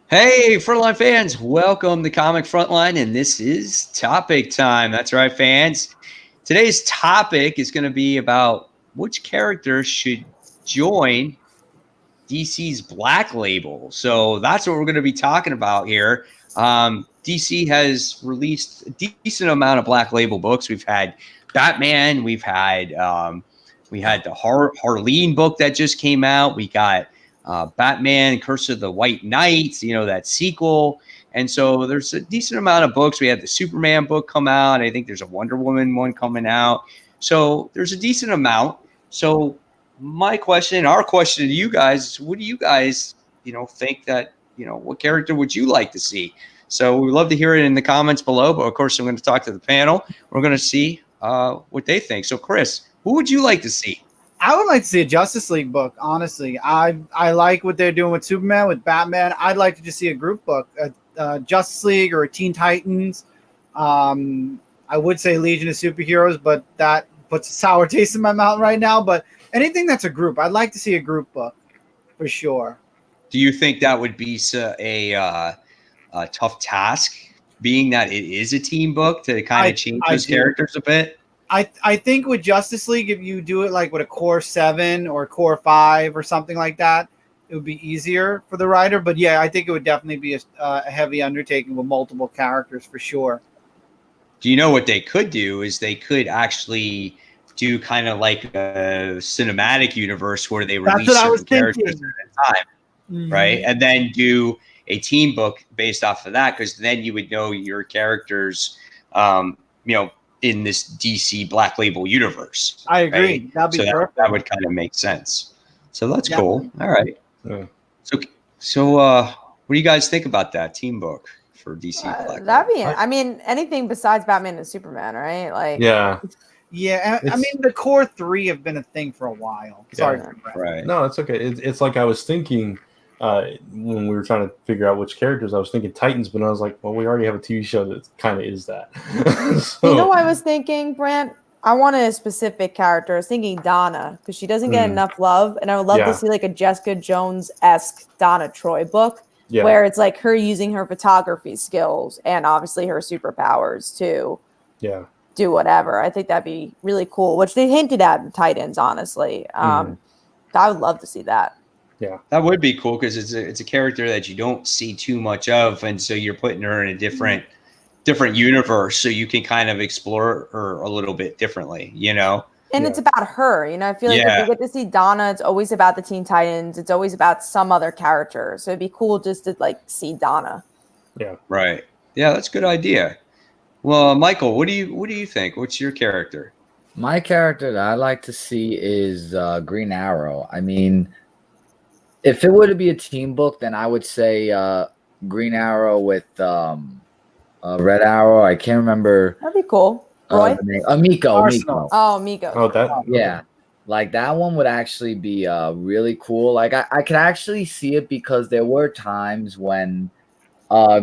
Hey, Frontline fans, welcome to Comic Frontline, and this is topic time. That's right, fans. Today's topic is going to be about which character should join DC's Black Label. So that's what we're going to be talking about here. DC has released a decent amount of Black Label books. We've had Batman, we had the Harleen book that just came out. We got Batman, Curse of the White Knight, that sequel. And so there's a decent amount of books. We had the Superman book come out. I think there's a Wonder Woman one coming out. So there's a decent amount. So our question to you guys is, what do you guys, think that, what character would you like to see? So we'd love to hear it in the comments below. But of course, I'm going to talk to the panel. We're going to see what they think. So Chris, who would you like to see? I would like to see a Justice League book, honestly. I like what they're doing with Superman, with Batman. I'd like to just see a group book, a Justice League or a Teen Titans. I would say Legion of Superheroes, but that puts a sour taste in my mouth right now. But anything that's a group, I'd like to see a group book for sure. Do you think that would be a tough task, being that it is a team book, to kind of change those characters a bit? I think with Justice League, if you do it like with a core 7 or core 5 or something like that, it would be easier for the writer. But yeah, I think it would definitely be a heavy undertaking with multiple characters for sure. Do you know what they could do is they could actually do kind of like a cinematic universe where they release certain characters at a time, right? And then do a team book based off of that, because then you would know your characters, in this DC Black Label universe. I agree. Right? That'd be perfect. That would kind of make sense. So that's cool. All right. Yeah. So what do you guys think about that team book for DC Black Label? I mean, anything besides Batman and Superman, right? Like, yeah. I mean, the core 3 have been a thing for a while. Sorry. Right. No, it's okay. It's like I was thinking when we were trying to figure out which characters, I was thinking Titans, but I was like, well, we already have a TV show that kind of is that. So, I was thinking, Brant, I wanted a specific character. I was thinking Donna, because she doesn't get enough love, and I would love to see like a Jessica Jones-esque Donna Troy book, where it's like her using her photography skills and obviously her superpowers to do whatever. I think that'd be really cool, which they hinted at in Titans, honestly. I would love to see that. Yeah, that would be cool, because it's a character that you don't see too much of, and so you're putting her in a different universe, so you can kind of explore her a little bit differently, And it's about her, I feel like if we get to see Donna, it's always about the Teen Titans. It's always about some other character, so it'd be cool just to like see Donna. Yeah, right. Yeah, that's a good idea. Well, Michael, what do you think? What's your character? My character that I like to see is Green Arrow. I mean, if it were to be a team book, then I would say Green Arrow with Red Arrow. I can't remember. That'd be cool. Roy? Miko. Oh, Miko. Oh, that. Yeah. Like that one would actually be really cool. Like I could actually see it, because there were times when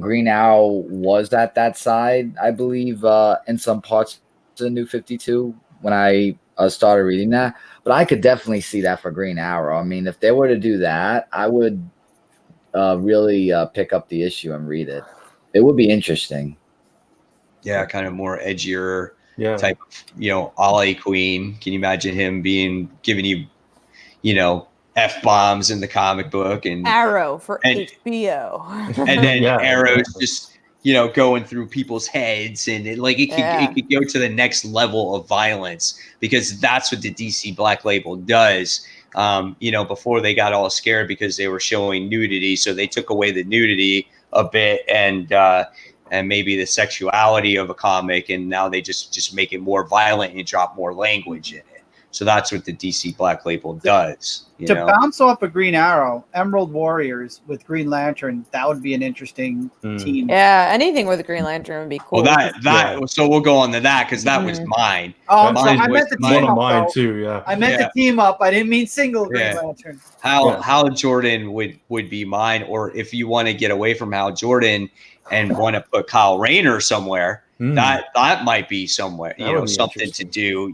Green Arrow was at that side, I believe, in some parts of the New 52 when I started reading that. But I could definitely see that for Green Arrow. I mean, if they were to do that, I would really pick up the issue and read it. It would be interesting. Yeah, kind of more edgier type of, a la Queen. Can you imagine him giving you, F-bombs in the comic book, and Arrow for HBO. And then Arrow's just, going through people's heads, and it could go to the next level of violence, because that's what the DC Black Label does. Before they got all scared because they were showing nudity, so they took away the nudity a bit, and maybe the sexuality of a comic, and now they just make it more violent and drop more language in it. So that's what the DC Black Label does. To bounce off of Green Arrow, Emerald Warriors with Green Lantern, that would be an interesting team. Yeah, anything with a Green Lantern would be cool. Well, so we'll go on to that, because that was mine. Oh, I meant the team one up, of mine too. Yeah, I meant the team up. I didn't mean single Green Lantern. Hal Jordan would be mine, or if you want to get away from Hal Jordan and want to put Kyle Rayner somewhere, that might be somewhere, something to do,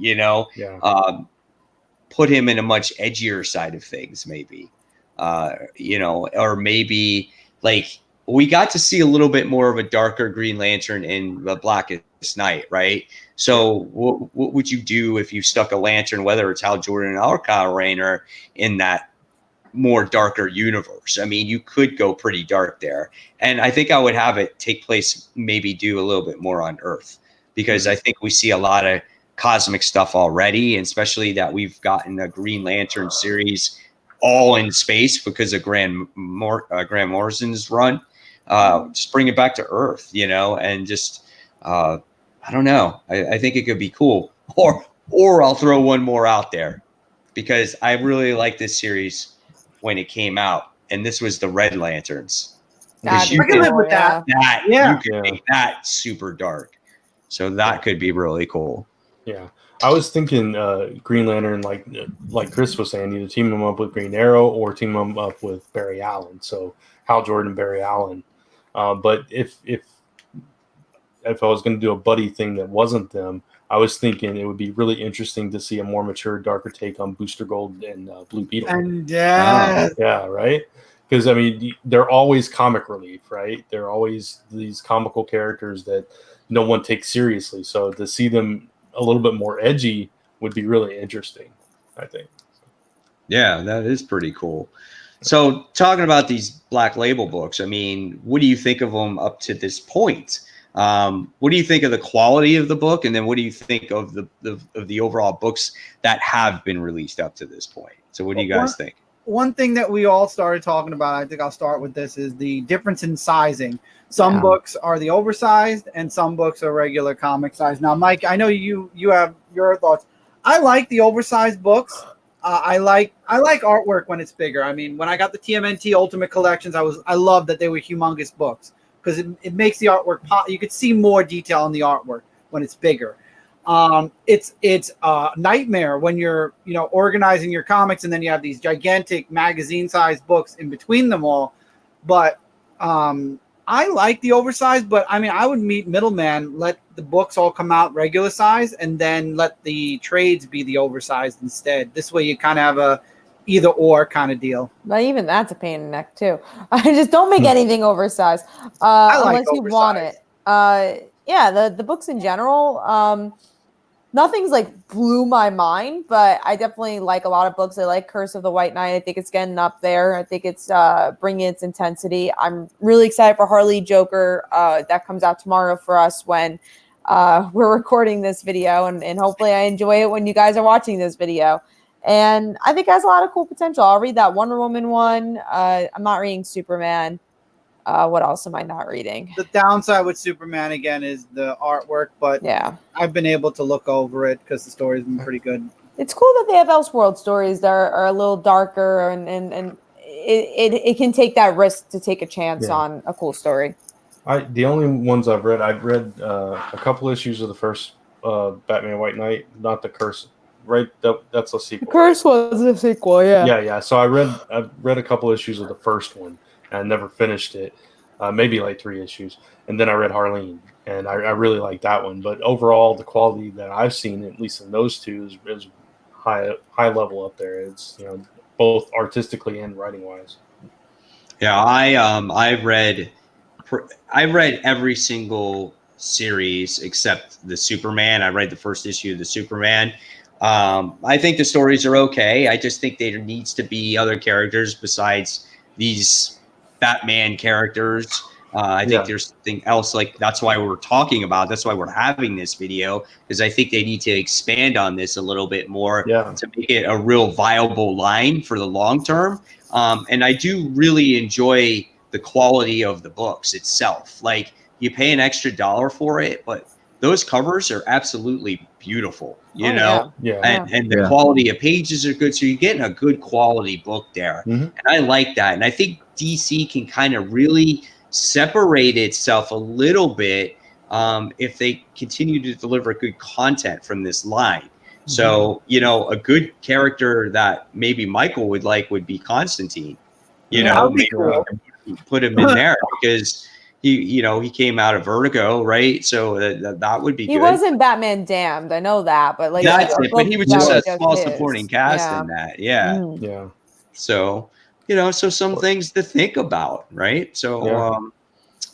put him in a much edgier side of things, maybe, or maybe like we got to see a little bit more of a darker Green Lantern in the Blackest Night, right? So what would you do if you stuck a lantern, whether it's Hal Jordan or Kyle Rayner, in that more darker universe? I mean, you could go pretty dark there. And I think I would have it take place, maybe do a little bit more on Earth, because I think we see a lot of cosmic stuff already, and especially that we've gotten a Green Lantern series all in space because of Grant Morrison's run. Just bring it back to Earth, and just I don't know. I think it could be cool. Or I'll throw one more out there, because I really like this series when it came out, and this was the Red Lanterns. I can live with that. You could make that super dark. So that could be really cool. Yeah. I was thinking Green Lantern, like Chris was saying, either team him up with Green Arrow or team him up with Barry Allen. So Hal Jordan, Barry Allen. But if I was going to do a buddy thing that wasn't them, I was thinking it would be really interesting to see a more mature, darker take on Booster Gold and Blue Beetle. And yeah, right? Because, I mean, they're always comic relief, right? They're always these comical characters that no one takes seriously. So to see them a little bit more edgy would be really interesting, I think. Yeah, that is pretty cool. So talking about these Black Label books, I mean, what do you think of them up to this point? What do you think of the quality of the book, and then what do you think of the overall books that have been released up to this point? So what do you guys think? One thing that we all started talking about, I think I'll start with this, is the difference in sizing. Some books are the oversized, and some books are regular comic size. Now, Mike, I know you have your thoughts. I like the oversized books. I like artwork when it's bigger. I mean, when I got the TMNT Ultimate Collections, I loved that they were humongous books, because it makes the artwork pop. You could see more detail in the artwork when it's bigger. It's a nightmare when you're organizing your comics, and then you have these gigantic magazine-sized books in between them all. But I like the oversized, but I mean, I would meet middleman, let the books all come out regular size, and then let the trades be the oversized instead. This way, you kind of have a either or kind of deal. But even that's a pain in the neck too. I just don't make anything oversized unless you want it. Yeah, the books in general, nothing's like blew my mind, but I definitely like a lot of books. I like Curse of the White Knight. I think it's getting up there. I think it's bringing its intensity. I'm really excited for Harley Joker. That comes out tomorrow for us when we're recording this video, and hopefully I enjoy it when you guys are watching this video. And I think it has a lot of cool potential. I'll read that Wonder Woman one. I'm not reading Superman. What else am I not reading? The downside with Superman, again, is the artwork, but yeah, I've been able to look over it because the story's been pretty good. It's cool that they have Elseworld stories that are a little darker, and it can take that risk to take a chance on a cool story. The only ones I've read a couple issues of the first Batman White Knight, not the Curse. Right, that's a sequel. The Curse was a sequel, yeah. Yeah. So I've read a couple issues of the first one. I never finished it, maybe like 3 issues. And then I read Harleen, and I really like that one. But overall, the quality that I've seen, at least in those two, is high level up there. It's both artistically and writing wise. Yeah, I've read every single series except the Superman. I read the first issue of the Superman. I think the stories are okay. I just think there needs to be other characters besides these Batman characters. I think there's something else, like that's why we're talking about, that's why we're having this video, because I think they need to expand on this a little bit more to make it a real viable line for the long term. And I do really enjoy the quality of the books itself. Like, you pay an extra $1 for it, but those covers are absolutely beautiful, you know? And the quality of pages are good. So you're getting a good quality book there. And I like that. And I think DC can kind of really separate itself a little bit if they continue to deliver good content from this line. So, a good character that maybe Michael would like would be Constantine. Maybe put him in there because he came out of Vertigo, right? So that would be good. He wasn't Batman Damned, I know that, but that's it. But he was just a small supporting cast in that, yeah. So so some things to think about, right? So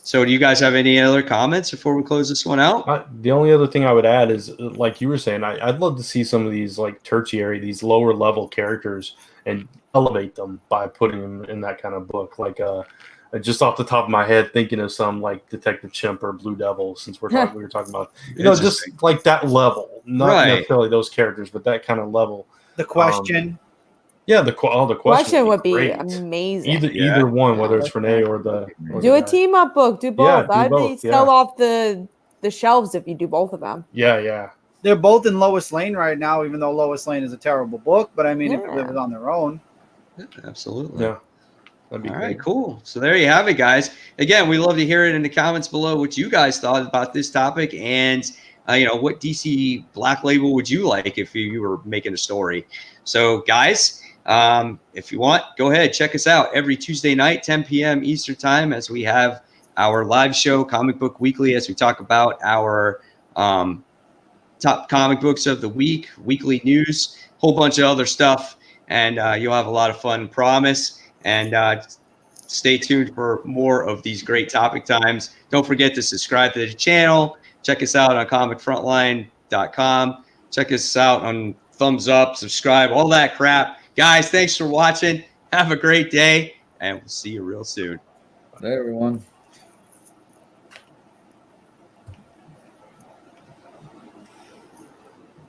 So do you guys have any other comments before we close this one out? The only other thing I would add is, like you were saying, I'd love to see some of these like tertiary, these lower level characters and elevate them by putting them in that kind of book. Like just off the top of my head, thinking of some like Detective Chimp or Blue Devil, since we were talking about, just like that level, not necessarily those characters, but that kind of level. The Question. The question would be amazing. Either one, whether it's Renee or the do a team up book. Do both. Yeah, I'd sell off the shelves if you do both of them. Yeah. They're both in Lois Lane right now, even though Lois Lane is a terrible book. But I mean, if it was on their own, absolutely. Yeah. That'd be all right, cool. So there you have it, guys. Again, we love to hear it in the comments below what you guys thought about this topic, and what DC Black Label would you like if you were making a story. So, guys. If you want, go ahead, check us out every Tuesday night, 10 p.m. Eastern time, as we have our live show, Comic Book Weekly, as we talk about our top comic books of the week, weekly news, whole bunch of other stuff, and you'll have a lot of fun, promise. And stay tuned for more of these great topic times. Don't forget to subscribe to the channel. Check us out on comicfrontline.com. Check us out on thumbs up, subscribe, all that crap. Guys, thanks for watching. Have a great day, and we'll see you real soon. Bye, everyone.